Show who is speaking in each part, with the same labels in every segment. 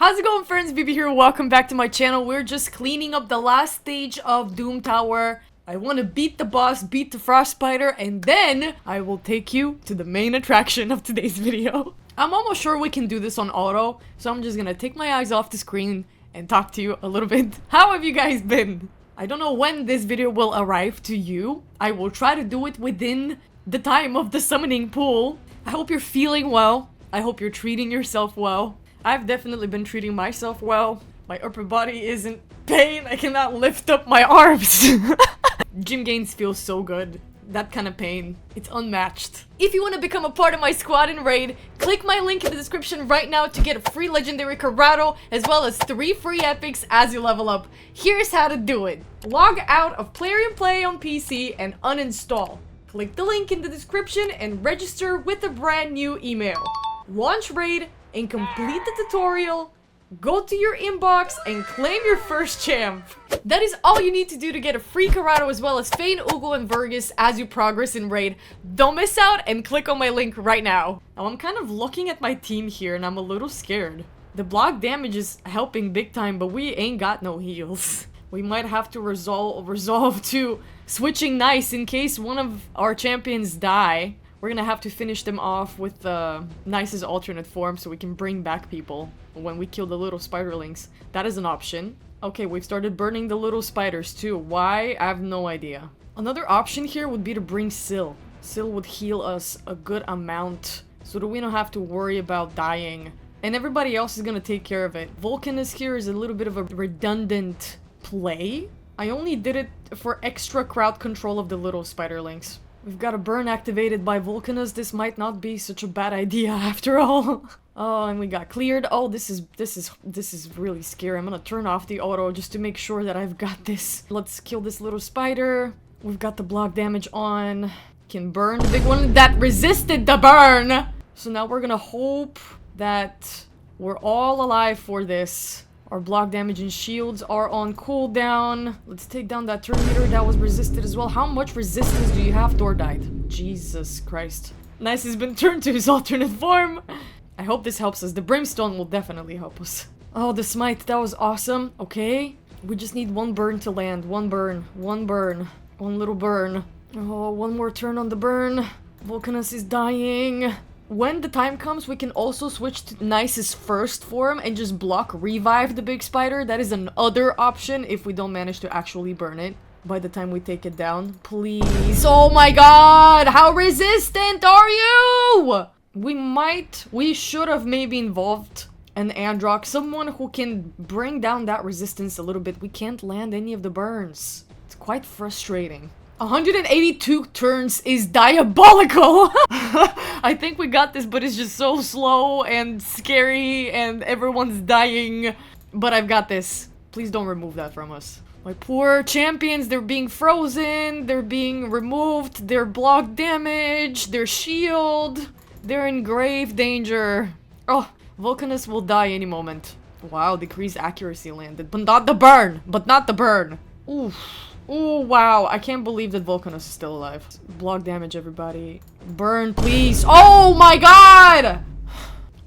Speaker 1: How's it going, friends? BB here. Welcome back to my channel. We're just cleaning up the last stage of Doom Tower. I want to beat the boss, beat the Frost Spider, and then I will take you to the main attraction of today's video. I'm almost sure we can do this on auto, so I'm just gonna take my eyes off the screen and talk to you a little bit. How have you guys been? I don't know when this video will arrive to you. I will try to do it within the time of the summoning pool. I hope you're feeling well. I hope you're treating yourself well. I've definitely been treating myself well. My upper body is in pain. I cannot lift up my arms. Gym gains feel so good. That kind of pain. It's unmatched. If you want to become a part of my squad in Raid, click my link in the description right now to get a free legendary Corrado as well as 3 free epics as you level up. Here's how to do it. Log out of Plarium Play on PC and uninstall. Click the link in the description and register with a brand new email. Launch Raid and complete the tutorial. Go to your inbox and claim your first champ. That is all you need to do to get a free Corrado as well as Fane, Ugo, and Vergus as you progress in Raid. Don't miss out and click on my link right now. Now I'm kind of looking at my team here and I'm a little scared. The block damage is helping big time, but we ain't got no heals. We might have to resolve to switching Nice in case one of our champions die. We're gonna have to finish them off with Nice's alternate form so we can bring back people when we kill the little spiderlings. That is an option. Okay, we've started burning the little spiders too. Why? I have no idea. Another option here would be to bring Syl. Syl would heal us a good amount so that we don't have to worry about dying. And everybody else is gonna take care of it. Vulcanus here is a little bit of a redundant play. I only did it for extra crowd control of the little spiderlings. We've got a burn activated by Vulcanus. This might not be such a bad idea after all. Oh, and we got cleared. Oh, this is really scary. I'm gonna turn off the auto just to make sure that I've got this. Let's kill this little spider. We've got the block damage on. Can burn the big one that resisted the burn. So now we're gonna hope that we're all alive for this. Our block damage and shields are on cooldown. Let's take down that Terminator that was resisted as well. How much resistance do you have? Door died. Jesus Christ. Nice has been turned to his alternate form. I hope this helps us. The Brimstone will definitely help us. Oh, the Smite. That was awesome. Okay. We just need one burn to land. One burn. One burn. One little burn. Oh, one more turn on the burn. Vulcanus is dying. When the time comes, we can also switch to Nice's first form and just block revive the big spider. That is another option if we don't manage to actually burn it by the time we take it down. Please. Oh my god! How resistant are you? We should have maybe involved an Androx, someone who can bring down that resistance a little bit. We can't land any of the burns. It's quite frustrating. 182 turns is diabolical! I think we got this, but it's just so slow and scary and everyone's dying. But I've got this. Please don't remove that from us. My poor champions, they're being frozen, they're being removed, their block damage, their shield. They're in grave danger. Oh, Vulcanus will die any moment. Wow, decreased accuracy landed. But not the burn! But not the burn! Oof. Oh, wow. I can't believe that Vulcanus is still alive. Block damage, everybody. Burn, please. Oh my god!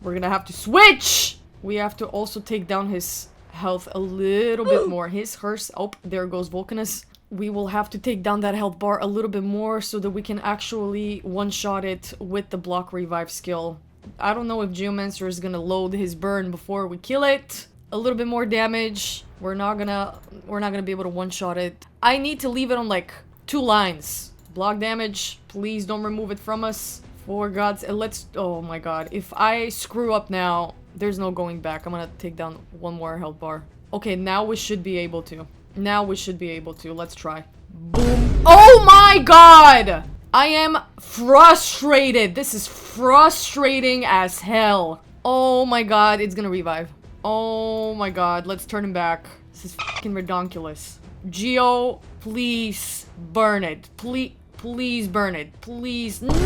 Speaker 1: We're gonna have to switch! We have to also take down his health a little bit more. Hers. Oh, there goes Vulcanus. We will have to take down that health bar a little bit more so that we can actually one-shot it with the block revive skill. I don't know if Geomancer is gonna load his burn before we kill it. A little bit more damage. We're not gonna be able to one-shot it. I need to leave it on like 2 lines. Block damage. Please don't remove it from us. For God's sake, oh my god. If I screw up now, there's no going back. I'm gonna take down one more health bar. Okay, now we should be able to. Now we should be able to. Let's try. Boom. Oh my god! I am frustrated. This is frustrating as hell. Oh my god, it's gonna revive. Oh my god, let's turn him back. This is fucking redonkulous. Geo, please burn it. Please burn it. Please. No!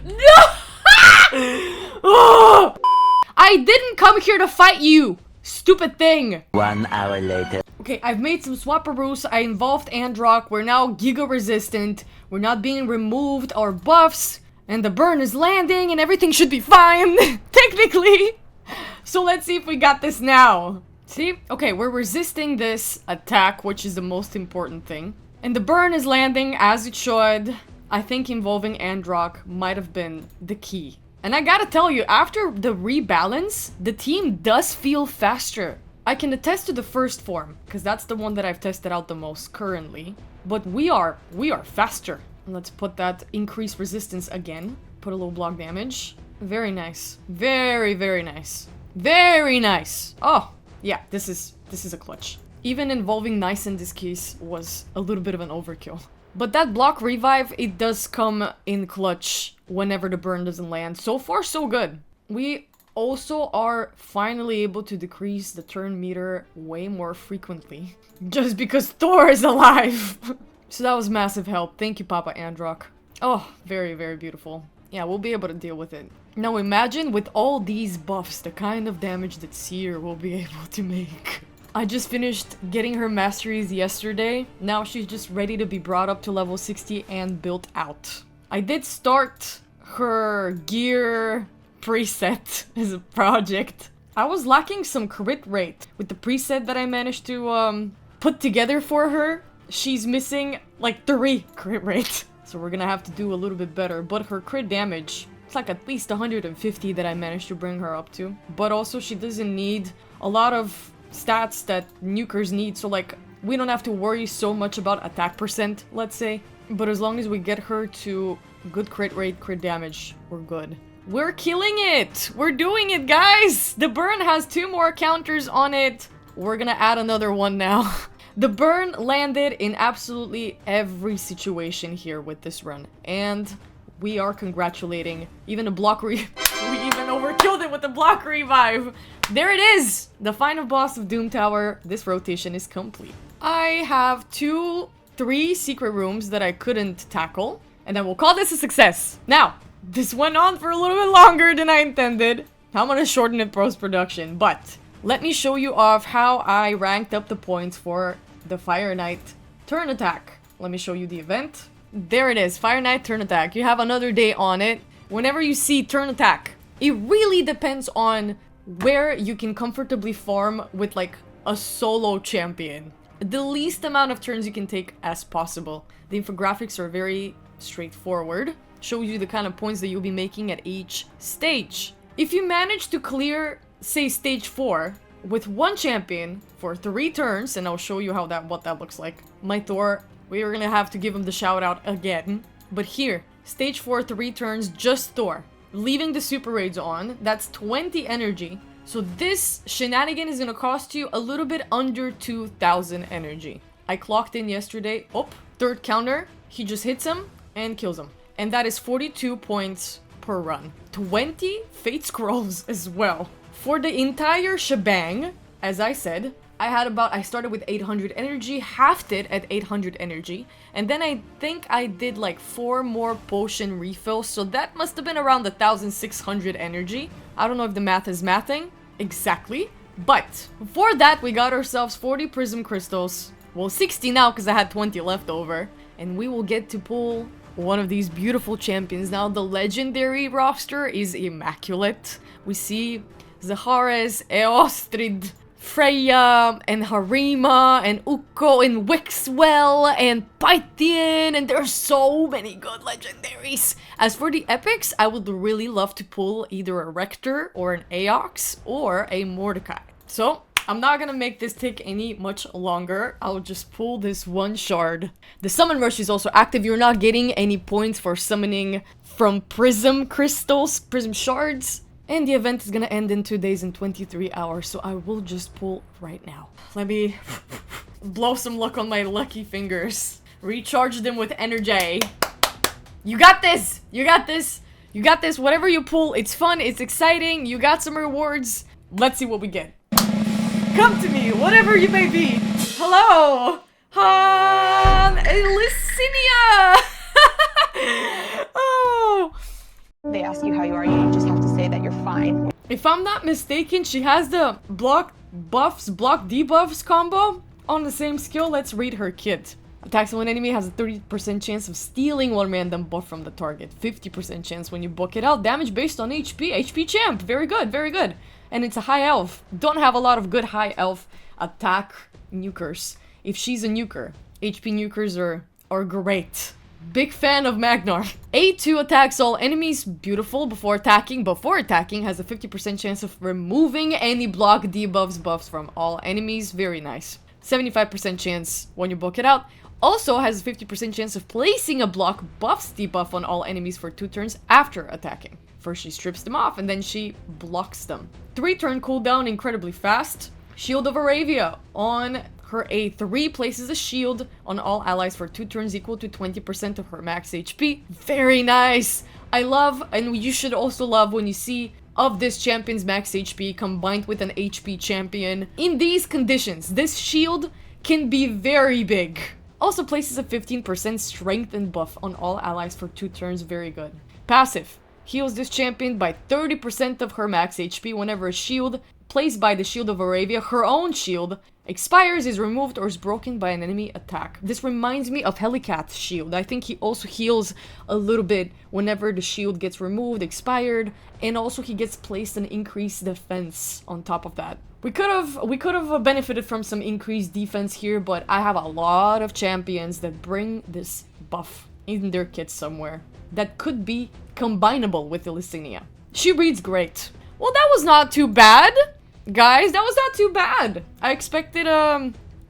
Speaker 1: No! I didn't come here to fight you, stupid thing.
Speaker 2: 1 hour later.
Speaker 1: Okay, I've made some swapperoos. I involved Androx. We're now Giga resistant. We're not being removed or buffs. And the burn is landing and everything should be fine. Technically. So let's see if we got this now. See? Okay, we're resisting this attack, which is the most important thing. And the burn is landing as it should. I think involving Androck might have been the key. And I gotta tell you, after the rebalance, the team does feel faster. I can attest to the first form, because that's the one that I've tested out the most currently. But we are faster. Let's put that increased resistance again. Put a little block damage. Very nice. Very, very nice. Very nice. Oh, yeah, this is a clutch. Even involving Nice in this case was a little bit of an overkill. But that block revive, it does come in clutch whenever the burn doesn't land. So far, so good. We also are finally able to decrease the turn meter way more frequently. Just because Thor is alive! So that was massive help. Thank you, Papa Androck. Oh, very, very beautiful. Yeah, we'll be able to deal with it. Now imagine with all these buffs, the kind of damage that Seer will be able to make. I just finished getting her masteries yesterday. Now she's just ready to be brought up to level 60 and built out. I did start her gear preset as a project. I was lacking some crit rate with the preset that I managed to put together for her. She's missing like 3 crit rate. So we're gonna have to do a little bit better. But her crit damage, it's like at least 150 that I managed to bring her up to. But also she doesn't need a lot of stats that nukers need, so like we don't have to worry so much about attack percent, let's say. But as long as we get her to good crit rate, crit damage, we're good. We're killing it! We're doing it, guys! The burn has 2 more counters on it. We're gonna add another one now. The burn landed in absolutely every situation here with this run, and we are congratulating even a block we even overkilled it with the block revive. There it is! The final boss of Doom Tower. This rotation is complete. I have 3 secret rooms that I couldn't tackle, and then we'll call this a success. Now, this went on for a little bit longer than I intended. I'm gonna shorten it post-production, but let me show you off how I ranked up the points for the Fire Knight turn attack. Let me show you the event. There it is, Fire Knight turn attack. You have another day on it. Whenever you see turn attack, it really depends on where you can comfortably farm with like a solo champion. The least amount of turns you can take as possible. The infographics are very straightforward. Shows you the kind of points that you'll be making at each stage. If you manage to clear, say, stage 4 with 1 champion for 3 turns, and I'll show you how what that looks like. My Thor, we are gonna have to give him the shout out again. But here, stage 4, 3 turns, just Thor. Leaving the super raids on, that's 20 energy. So this shenanigan is gonna cost you a little bit under 2,000 energy. I clocked in yesterday. Oh, 3rd counter. He just hits him and kills him. And that is 42 points per run. 20 Fate Scrolls as well. For the entire shebang, as I said, I started with 800 energy, halved it at 800 energy, and then I think I did like 4 more potion refills, so that must have been around 1,600 energy. I don't know if the math is mathing exactly, but for that we got ourselves 40 prism crystals. Well, 60 now because I had 20 left over, and we will get to pull one of these beautiful champions. Now the legendary roster is immaculate. We see Zahares, Eostrid, Freya, and Harima, and Ukko, and Wixwell, and Pythian, and there's so many good legendaries. As for the epics, I would really love to pull either a Rector, or an Aox, or a Mordecai. So, I'm not gonna make this take any much longer. I'll just pull this 1 shard. The summon rush is also active. You're not getting any points for summoning from prism crystals, prism shards. And the event is gonna end in 2 days and 23 hours, so I will just pull right now. Let me blow some luck on my lucky fingers. Recharge them with energy. You got this! You got this! You got this! Whatever you pull, it's fun, it's exciting, you got some rewards. Let's see what we get. Come to me, whatever you may be. Hello! Elysinia! Oh!
Speaker 2: They ask you how you are, you just have to say that you're fine.
Speaker 1: If I'm not mistaken, she has the block buffs, block debuffs combo on the same skill. Let's read her kit. Attacks when enemy has a 30% chance of stealing 1 random buff from the target. 50% chance when you book it out. Damage based on HP. HP champ. Very good, very good. and it's a high elf. Don't have a lot of good high elf attack nukers. If she's a nuker, HP nukers are great. Big fan of Magnar. A2 attacks all enemies. Beautiful. Before attacking has a 50% chance of removing any block debuffs buffs from all enemies. Very nice. 75% chance when you book it out. Also has a 50% chance of placing a block buffs debuff on all enemies for 2 turns after attacking. First she strips them off and then she blocks them. 3 turn cooldown, incredibly fast. Shield of Aravia on her A3 places a shield on all allies for 2 turns equal to 20% of her max HP. Very nice! I love, and you should also love when you see of this champion's max HP combined with an HP champion. In these conditions, this shield can be very big. Also places a 15% strengthen buff on all allies for 2 turns, very good. Passive. Heals this champion by 30% of her max HP whenever a shield placed by the Shield of Aravia, her own shield, expires, is removed, or is broken by an enemy attack. This reminds me of Helicath's shield. I think he also heals a little bit whenever the shield gets removed, expired, and also he gets placed an increased defense on top of that. We could have benefited from some increased defense here, but I have a lot of champions that bring this buff in their kits somewhere that could be combinable with the Listinia. She reads great. Well, that was not too bad. Guys, that was not too bad. I expected,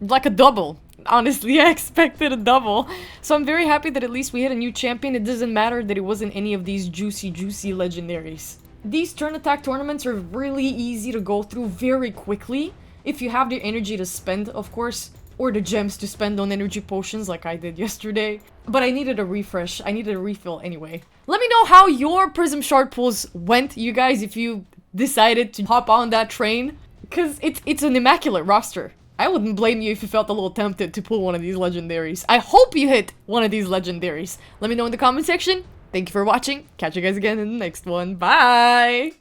Speaker 1: like a double. Honestly, I expected a double. So I'm very happy that at least we hit a new champion. It doesn't matter that it wasn't any of these juicy legendaries. These turn attack tournaments are really easy to go through very quickly. If you have the energy to spend, of course. Or the gems to spend on energy potions like I did yesterday. But I needed a refresh. I needed a refill anyway. Let me know how your Prism Shard pulls went, you guys, if you decided to hop on that train, because it's an immaculate roster. I wouldn't blame you if you felt a little tempted to pull one of these legendaries. I hope you hit one of these legendaries. Let me know in the comment section. Thank you for watching. Catch you guys again in the next one. Bye!